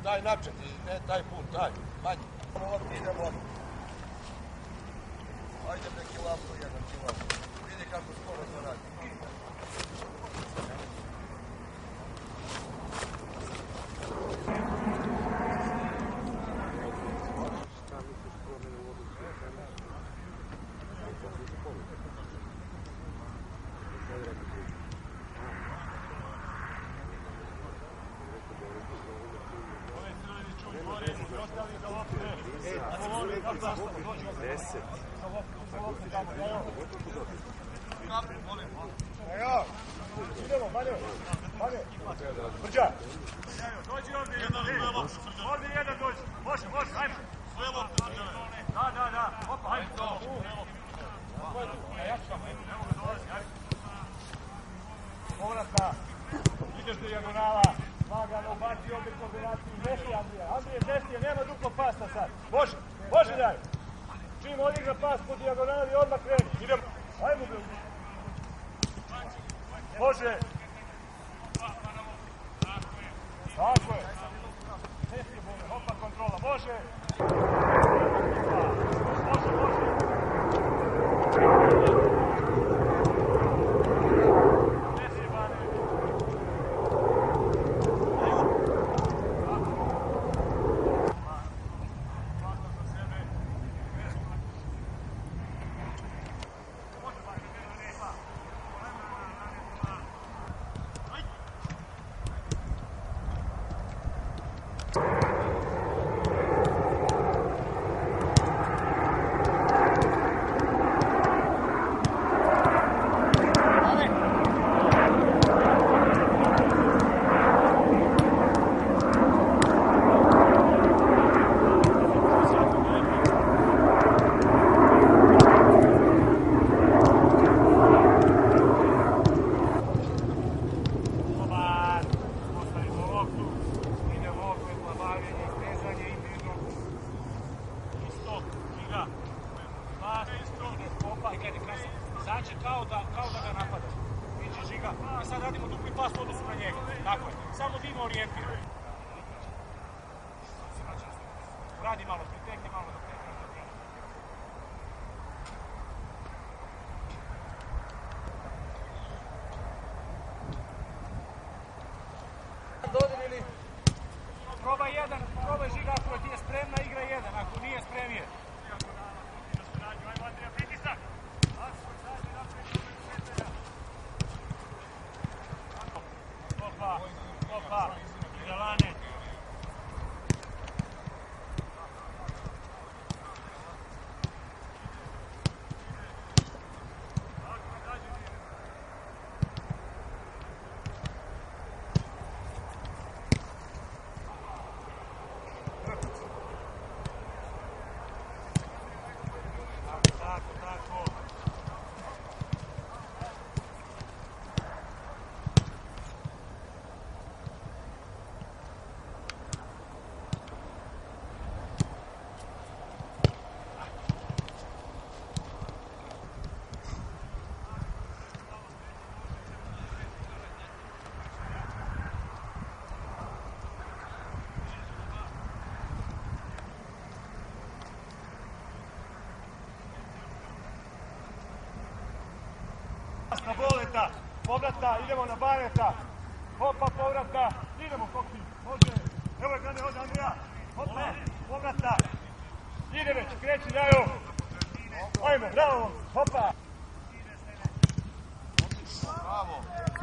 Daj napčet, ne taj put, daj, manji. Idemo. Ajde neki lapo jedan kilav. Vidi kako skoro to radi. Idemo, Manjo, Brđa. Dođi ovdje jedan, ovdje jedan dođi. Može, ajmo. Svoje lopte, Da, opa, ajmo. Povratna, ideš do dijagonala, lagano, ubaci ovdje kombinaciju, desi Andrije, desi, nema duplo pasta sad. Može daj. Čim odigra pas po dijagonali, odmah kreni. Idemo, ajmo bilo. Može. Tako je. Desi je bolje, opa kontrola, može. Znači kao da ga napadaš. Vidiš žiga i sad radimo dupli pas u odnosu na njega. Tako je. Samo da ima orijentira. Radi malo, pritekni malo do tekne. Dodivili. Probaj žiga ako ti je spremna, igra jedan. Ako nije spremije. Opa, Galane. Tako. Na Boleta, povratna, idemo na Bareta, hopa povratna, idemo Koki, može, evo je grane, ode Andrija, hopa, povratna, ide već, kreći daju, ajmo, bravo, hopa. Bravo.